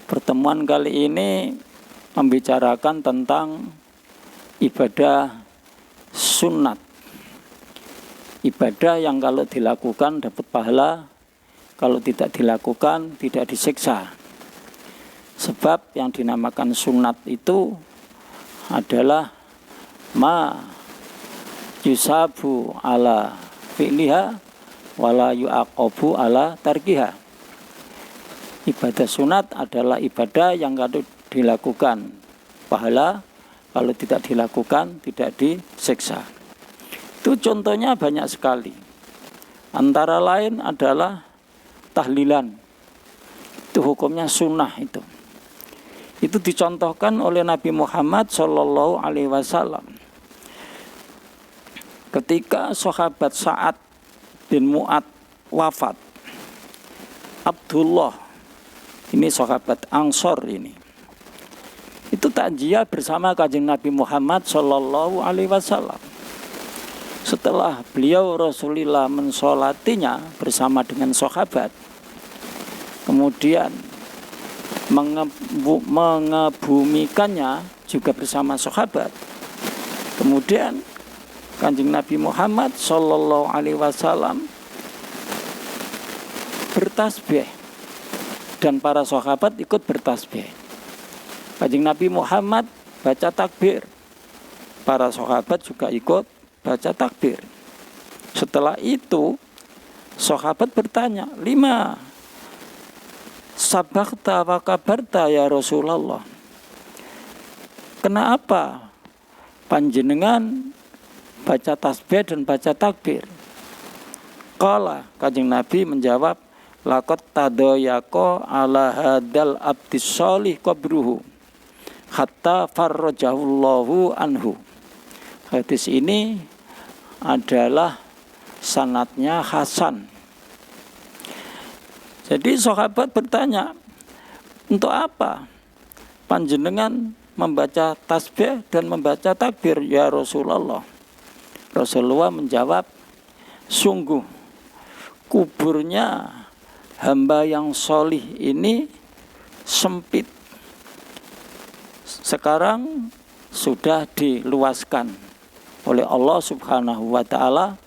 Pertemuan kali ini membicarakan tentang ibadah sunat. Ibadah yang kalau dilakukan dapat pahala, kalau tidak dilakukan tidak disiksa. Sebab yang dinamakan sunat itu adalah ma yusabu ala fi'liha wala yu'aqabu ala tarkiha. Ibadah sunat adalah ibadah yang kalau dilakukan pahala, kalau tidak dilakukan tidak disiksa. Itu contohnya banyak sekali. Antara lain adalah tahlilan. Itu hukumnya sunnah itu. Itu dicontohkan oleh Nabi Muhammad SAW. Ketika sahabat Sa'ad bin Mu'ad wafat, Abdullah, ini sahabat Ansor ini, itu takziah bersama Kanjeng Nabi Muhammad SAW. Setelah beliau Rasulullah mensolatinya bersama dengan sahabat, kemudian mengebumikannya juga bersama sahabat, kemudian Kanjeng Nabi Muhammad SAW bertasbih dan para sahabat ikut bertasbih. Kanjeng Nabi Muhammad baca takbir, para sahabat juga ikut baca takbir. Setelah itu sahabat bertanya, lima sabakta wa kabarta ya Rasulullah, kenapa panjenengan baca tasbih dan baca takbir? Qala, Kanjeng Nabi menjawab, laqad tadayyaqa ala hadal abdis sholih qabruhu hatta farrajahullahu anhu. Hadis ini adalah sanadnya hasan. Jadi sahabat bertanya, untuk apa panjenengan membaca tasbih dan membaca takbir ya Rasulullah? Rasulullah menjawab, sungguh kuburnya hamba yang solih ini sempit. Sekarang sudah diluaskan oleh Allah Subhanahu wa ta'ala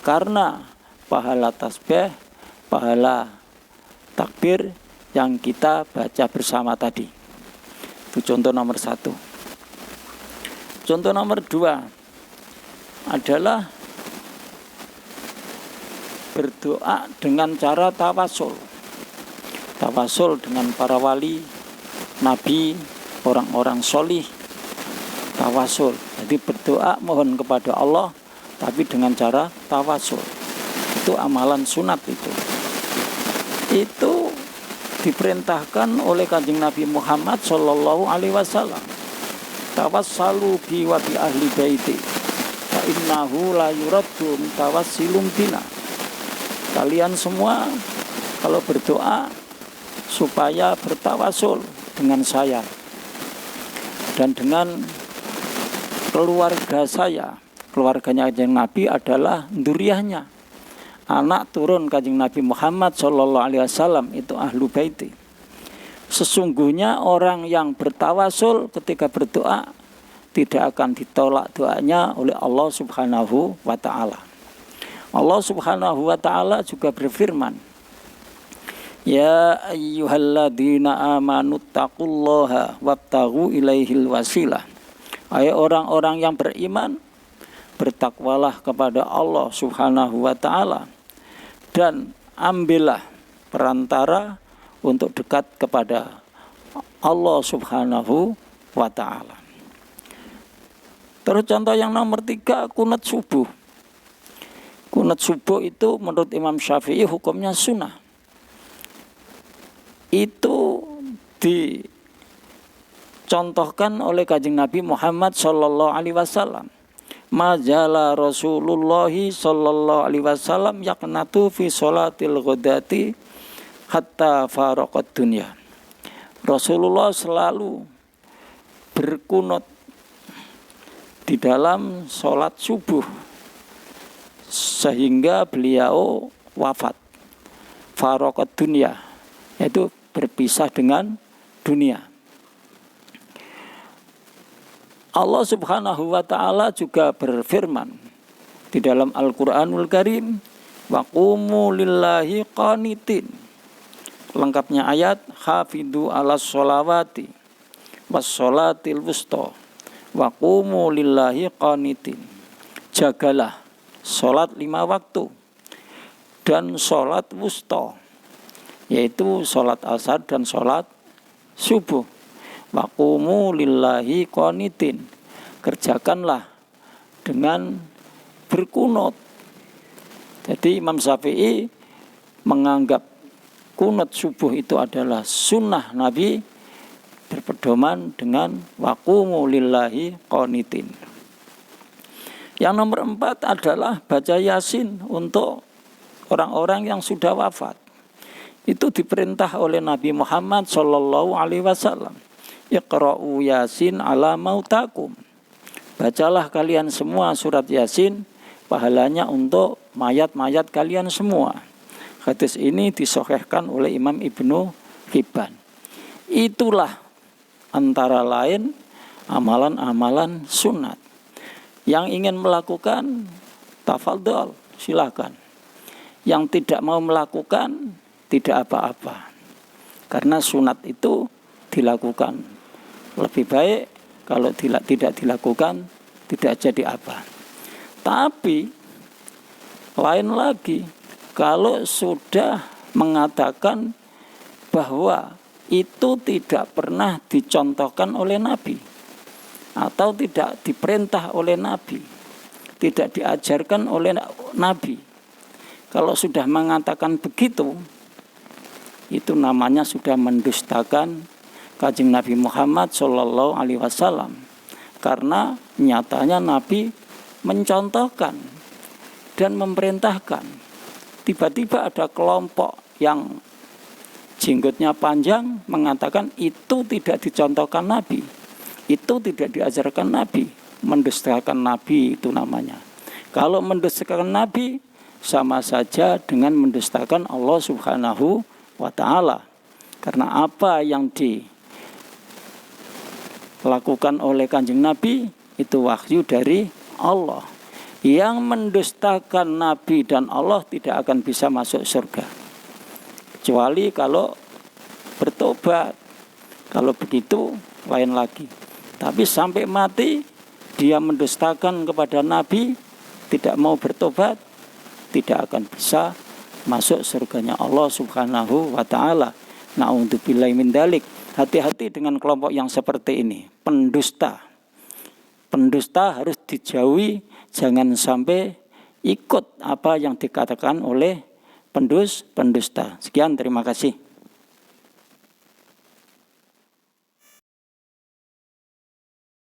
karena pahala tasbih, pahala takbir yang kita baca bersama tadi. Itu contoh nomor 1. Contoh nomor 2 adalah berdoa dengan cara tawasul. Tawasul dengan para wali, nabi, orang-orang solih. Tawasul, jadi berdoa mohon kepada Allah tapi dengan cara tawasul. Itu amalan sunat itu. Itu diperintahkan oleh Kanjeng Nabi Muhammad SAW. Tawassalu bi wa bi ahli baiti fa innahu la yuraddu tawassilum bina. Kalian semua kalau berdoa supaya bertawasul dengan saya dan dengan keluarga saya. Keluarganya Kanjeng Nabi adalah dzurriyyahnya, anak turun Kanjeng Nabi Muhammad SAW, itu ahlu baiti. Sesungguhnya orang yang bertawasul ketika berdoa tidak akan ditolak doanya oleh Allah Subhanahu wa ta'ala. Allah Subhanahu wa ta'ala juga berfirman, ya ayyuhalladzina amanu taqullaha wabtaghu ilaihil wasilah. Hai orang-orang yang beriman, bertakwalah kepada Allah Subhanahu wa ta'ala dan ambillah perantara untuk dekat kepada Allah Subhanahu wa ta'ala. Terus contoh yang nomor 3, kunut subuh. Kunut subuh itu menurut Imam Syafi'i hukumnya sunnah. Itu dicontohkan oleh Kanjeng Nabi Muhammad SAW. Majala Rasulullah SAW yaknatu fi sholatil ghadati hatta faraqat dunya. Rasulullah selalu berkunut di dalam sholat subuh sehingga beliau wafat. Faraqat dunya, yaitu berpisah dengan dunia. Allah Subhanahu wa taala juga berfirman di dalam Al-Qur'anul Karim, wa qumu lillahi qanitin. Lengkapnya ayat, hafidhu 'alas sholawati was sholatil wusta wa qumu lillahi qanitin. Jagalah sholat 5 waktu dan sholat wusta, yaitu sholat asar dan sholat subuh. Wa qumu lillahi qanitin. Kerjakanlah dengan berkunut. Jadi Imam Syafi'i menganggap kunut subuh itu adalah sunnah Nabi, berpedoman dengan wa qumu lillahi qanitin. Yang nomor 4 adalah baca Yasin untuk orang-orang yang sudah wafat. Itu diperintah oleh Nabi Muhammad SAW. Iqra'u Yasin ala mautakum. Bacalah kalian semua surat Yasin, pahalanya untuk mayat-mayat kalian semua. Hadis ini disahihkan oleh Imam Ibnu Hibban. Itulah antara lain amalan-amalan sunat. Yang ingin melakukan, tafadhol, silakan. Yang tidak mau melakukan, tidak apa-apa. Karena sunat itu dilakukan. Lebih baik kalau tidak dilakukan, tidak jadi apa. Tapi lain lagi kalau sudah mengatakan bahwa itu tidak pernah dicontohkan oleh Nabi atau tidak diperintah oleh Nabi, tidak diajarkan oleh Nabi. Kalau sudah mengatakan begitu, itu namanya sudah mendustakan Kanjeng Nabi Muhammad SAW. Karena nyatanya Nabi mencontohkan dan memerintahkan. Tiba-tiba ada kelompok yang jenggotnya panjang mengatakan itu tidak dicontohkan Nabi, itu tidak diajarkan Nabi. Mendustakan Nabi itu namanya. Kalau mendustakan Nabi sama saja dengan mendustakan Allah Subhanahu wa ta'ala. Karena apa yang dilakukan oleh Kanjeng Nabi itu wahyu dari Allah. Yang mendustakan Nabi dan Allah tidak akan bisa masuk surga, kecuali kalau bertobat. Kalau begitu lain lagi. Tapi sampai mati dia mendustakan kepada Nabi, tidak mau bertobat, tidak akan bisa masuk surganya Allah Subhanahu wa ta'ala. Na'udzubillahi min dzalik. Hati-hati dengan kelompok yang seperti ini, pendusta. Pendusta harus dijauhi, jangan sampai ikut apa yang dikatakan oleh pendusta. Sekian, terima kasih.